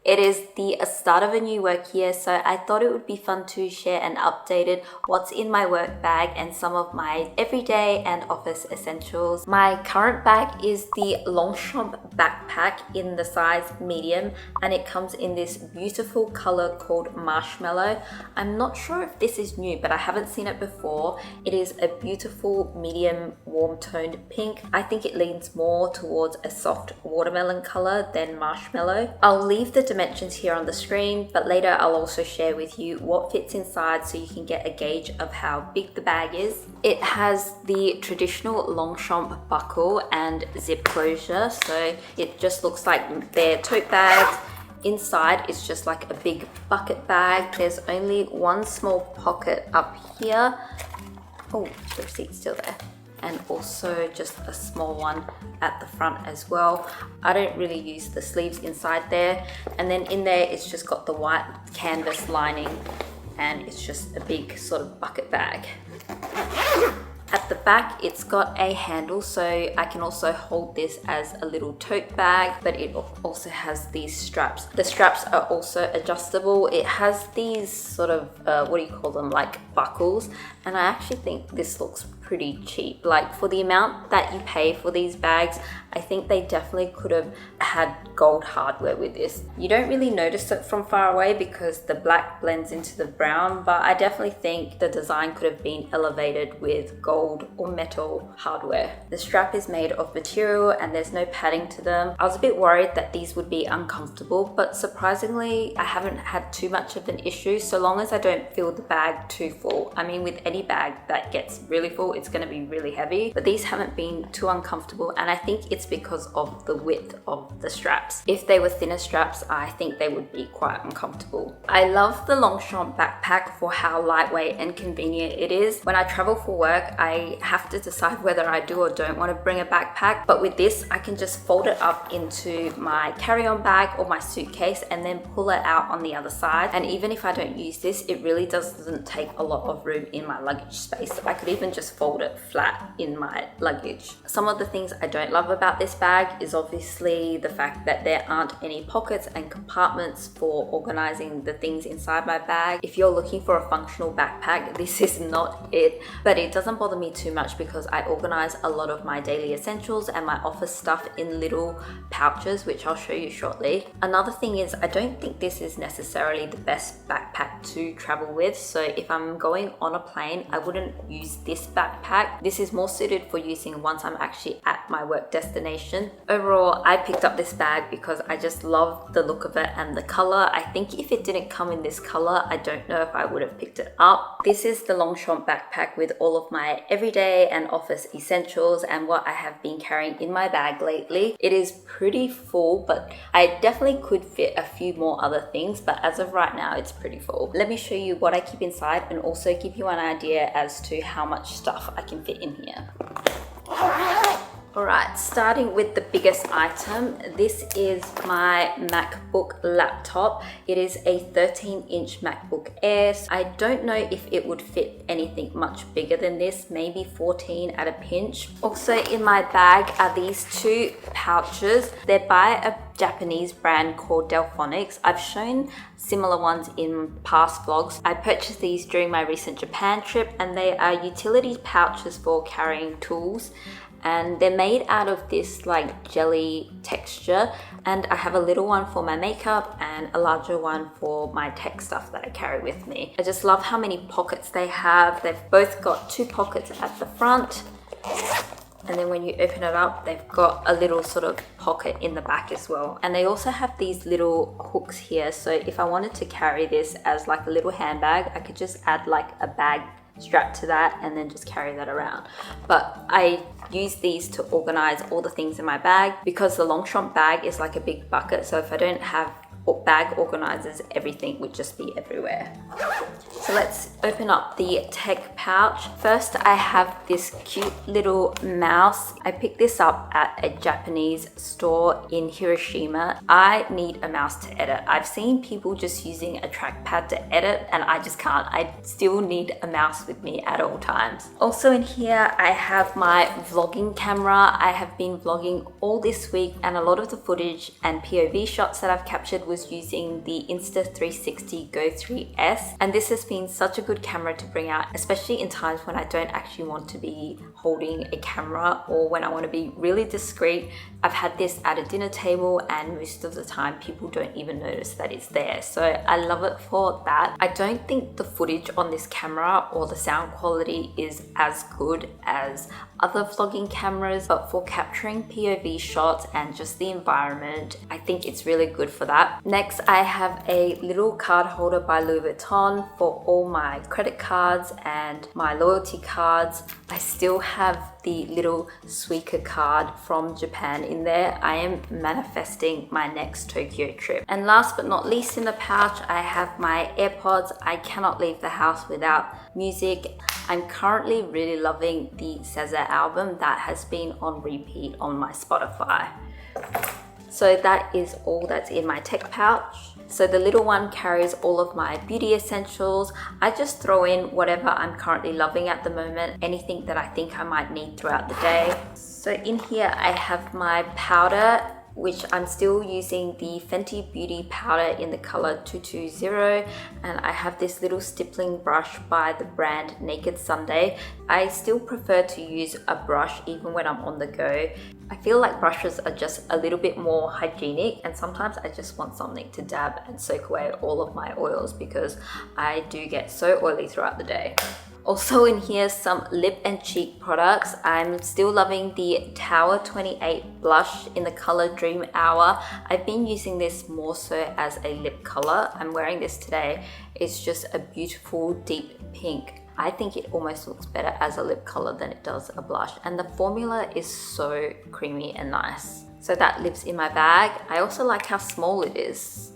It is the start of a new work year, so I thought it would be fun to share and updated what's in my work bag and some of my everyday and office essentials. My current bag is the Longchamp backpack in the size medium, and it comes in this beautiful color called Marshmallow. I'm not sure if this is new, but I haven't seen it before. It is a beautiful medium warm toned pink. I think it leans more towards a soft watermelon color than marshmallow. I'll leave the dimensions here on the screen, but later I'll also share with you what fits inside so you can get a gauge of how big the bag is. It has the traditional Longchamp buckle and zip closure, so it just looks like their tote bags. Inside it's just like a big bucket bag. There's only one small pocket up here. Oh, the receipt's still there. And also just a small one at the front as well. I don't really use the sleeves inside there. And then in there, it's just got the white canvas lining, and it's just a big sort of bucket bag. At the back, it's got a handle, so I can also hold this as a little tote bag, but it also has these straps. The straps are also adjustable. It has these sort of, what do you call them, like buckles, and I actually think this looks pretty cheap. Like, for the amount that you pay for these bags, I think they definitely could have had gold hardware with this. You don't really notice it from far away because the black blends into the brown, but I definitely think the design could have been elevated with gold or metal hardware. The strap is made of material and there's no padding to them. I was a bit worried that these would be uncomfortable, but surprisingly, I haven't had too much of an issue so long as I don't feel the bag too full. I mean, with any bag that gets really full, it's going to be really heavy, but these haven't been too uncomfortable, and I think it's because of the width of the straps. If they were thinner straps, I think they would be quite uncomfortable. I love the Longchamp backpack for how lightweight and convenient it is. When I travel for work, I have to decide whether I do or don't want to bring a backpack, but with this, I can just fold it up into my carry-on bag or my suitcase and then pull it out on the other side. And even if I don't use this, it really doesn't take a lot of room in my luggage space. I could even just fold it flat in my luggage. Some of the things I don't love about this bag is obviously the fact that there aren't any pockets and compartments for organizing the things inside my bag. If you're looking for a functional backpack, this is not it, but it doesn't bother me too much because I organize a lot of my daily essentials and my office stuff in little pouches, which I'll show you shortly. Another thing is, I don't think this is necessarily the best backpack to travel with, so if I'm going on a plane, I wouldn't use this backpack. This is more suited for using once I'm actually at my work destination. Overall, I picked up this bag because I just love the look of it and the color. I think if it didn't come in this color, I don't know if I would have picked it up. This is the Longchamp backpack with all of my everyday and office essentials and what I have been carrying in my bag lately. It is pretty full, but I definitely could fit a few more other things, but as of right now, it's pretty full. Let me show you what I keep inside and also give you an idea as to how much stuff I can fit in here. Alright, starting with the biggest item, this is my MacBook laptop. It is a 13-inch MacBook Air. I don't know if it would fit anything much bigger than this, maybe 14 at a pinch. Also in my bag are these two pouches. They're by a Japanese brand called Delphonics. I've shown similar ones in past vlogs. I purchased these during my recent Japan trip, and they are utility pouches for carrying tools. And they're made out of this like jelly texture, and I have a little one for my makeup and a larger one for my tech stuff that I carry with me. I just love how many pockets they have. They've both got two pockets at the front, and then when you open it up, they've got a little sort of pocket in the back as well. And they also have these little hooks here, so if I wanted to carry this as like a little handbag, I could just add like a bag strap to that and then just carry that around. But I use these to organize all the things in my bag because the Longchamp bag is like a big bucket, so if I don't have or bag organizers, everything would just be everywhere. So let's open up the tech pouch. First, I have this cute little mouse. I picked this up at a Japanese store in Hiroshima. I need a mouse to edit. I've seen people just using a trackpad to edit and I just can't. I still need a mouse with me at all times. Also in here, I have my vlogging camera. I have been vlogging all this week and a lot of the footage and POV shots that I've captured was using the Insta360 Go 3S. And this has been such a good camera to bring out, especially in times when I don't actually want to be holding a camera or when I want to be really discreet. I've had this at a dinner table and most of the time people don't even notice that it's there. So I love it for that. I don't think the footage on this camera or the sound quality is as good as other vlogging cameras, but for capturing POV shots and just the environment, I think it's really good for that. Next, I have a little card holder by Louis Vuitton for all my credit cards and my loyalty cards. I still have the little Suica card from Japan in there. I am manifesting my next Tokyo trip. And last but not least in the pouch, I have my AirPods. I cannot leave the house without music. I'm currently really loving the SZA album that has been on repeat on my Spotify. So that is all that's in my tech pouch. So the little one carries all of my beauty essentials. I just throw in whatever I'm currently loving at the moment, anything that I think I might need throughout the day. So in here I have my powder, which I'm still using the Fenty Beauty powder in the color 220, and I have this little stippling brush by the brand Naked Sunday. I still prefer to use a brush even when I'm on the go. I feel like brushes are just a little bit more hygienic, and sometimes I just want something to dab and soak away all of my oils because I do get so oily throughout the day. Also in here, some lip and cheek products. I'm still loving the Tower 28 blush in the color Dream Hour. I've been using this more so as a lip color. I'm wearing this today. It's just a beautiful deep pink. I think it almost looks better as a lip color than it does a blush. And the formula is so creamy and nice. So that lives in my bag. I also like how small it is.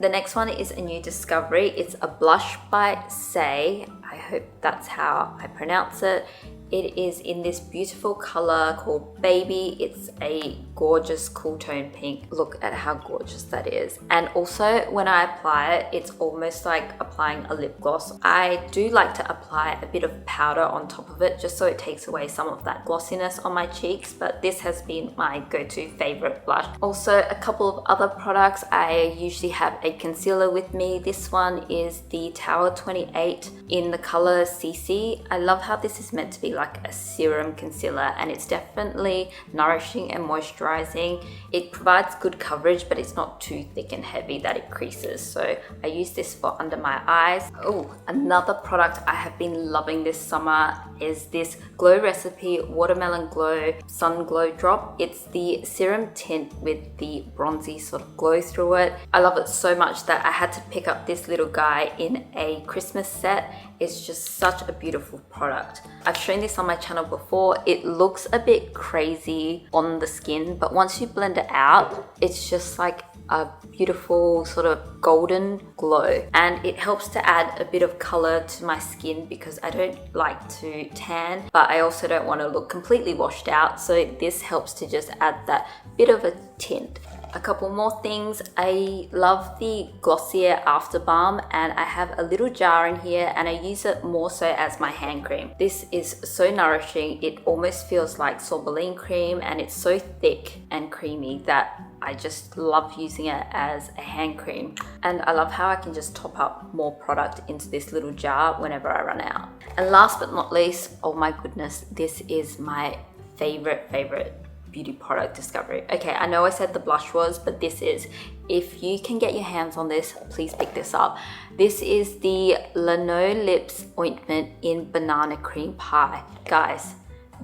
The next one is a new discovery. It's a blush by Saie. I hope that's how I pronounce it. It is in this beautiful color called Baby. It's a gorgeous cool tone pink. Look at how gorgeous that is. And also when I apply it, it's almost like applying a lip gloss. I do like to apply a bit of powder on top of it just so it takes away some of that glossiness on my cheeks, but this has been my go-to favorite blush. Also a couple of other products. I usually have a concealer with me. This one is the Tower 28 in the color CC. I love how this is meant to be like a serum concealer, and it's definitely nourishing and moisturizing. It provides good coverage, but it's not too thick and heavy that it creases. So I use this for under my eyes. Oh, another product I have been loving this summer is this Glow Recipe Watermelon Glow Sun Glow Drop. It's the serum tint with the bronzy sort of glow through it. I love it so much that I had to pick up this little guy in a Christmas set. It's just such a beautiful product. I've shown this on my channel before. It looks a bit crazy on the skin, but once you blend it out, it's just like a beautiful sort of golden glow, and it helps to add a bit of color to my skin because I don't like to tan, but I also don't want to look completely washed out, so this helps to just add that bit of a tint. A couple more things. I love the Glossier After Balm, and I have a little jar in here and I use it more so as my hand cream. This is so nourishing. It almost feels like Sorbolene cream, and it's so thick and creamy that I just love using it as a hand cream. And I love how I can just top up more product into this little jar whenever I run out. And last but not least, oh my goodness, this is my favorite beauty product discovery. Okay, I know I said the blush was, but this is. If you can get your hands on this, please pick this up. This is the Laneau Lips Ointment in Banana Cream Pie. Guys,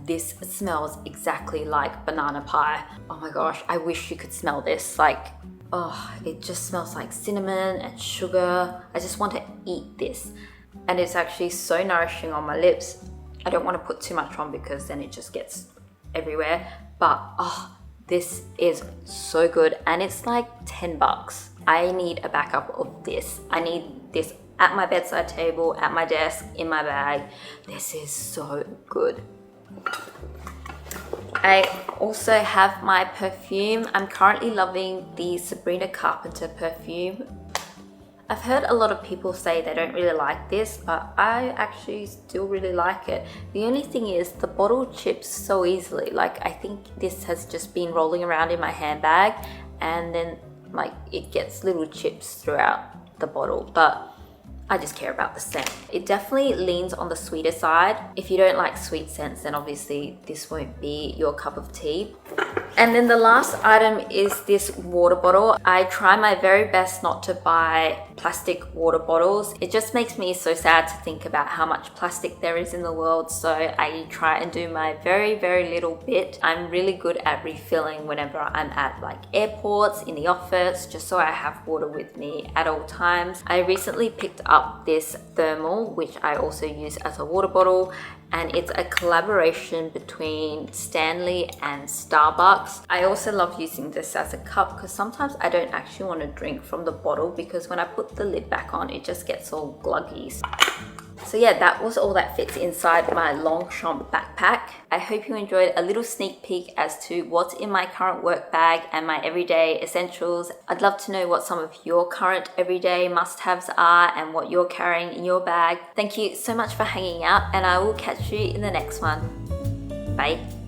this smells exactly like banana pie. Oh my gosh, I wish you could smell this. Like, oh, it just smells like cinnamon and sugar. I just want to eat this. And it's actually so nourishing on my lips. I don't want to put too much on because then it just gets everywhere. But oh, This is so good and it's like 10 bucks. I need a backup of this. I need this at my bedside table, at my desk, in my bag. This is so good. I also have my perfume. I'm currently loving the Sabrina Carpenter perfume. I've heard a lot of people say they don't really like this, but I actually still really like it. The only thing is the bottle chips so easily. Like, I think this has just been rolling around in my handbag and then like it gets little chips throughout the bottle, but I just care about the scent. It definitely leans on the sweeter side. If you don't like sweet scents, then obviously this won't be your cup of tea. And then the last item is this water bottle. I try my very best not to buy plastic water bottles. It just makes me so sad to think about how much plastic there is in the world. So I try and do my very, very little bit. I'm really good at refilling whenever I'm at like airports, in the office, just so I have water with me at all times. I recently picked up this thermal, which I also use as a water bottle, and it's a collaboration between Stanley and Starbucks. I also love using this as a cup because sometimes I don't actually want to drink from the bottle because when I put the lid back on, it just gets all gluggy. So yeah, that was all that fits inside my Longchamp backpack. I hope you enjoyed a little sneak peek as to what's in my current work bag and my everyday essentials. I'd love to know what some of your current everyday must-haves are and what you're carrying in your bag. Thank you so much for hanging out, and I will catch you in the next one. Bye.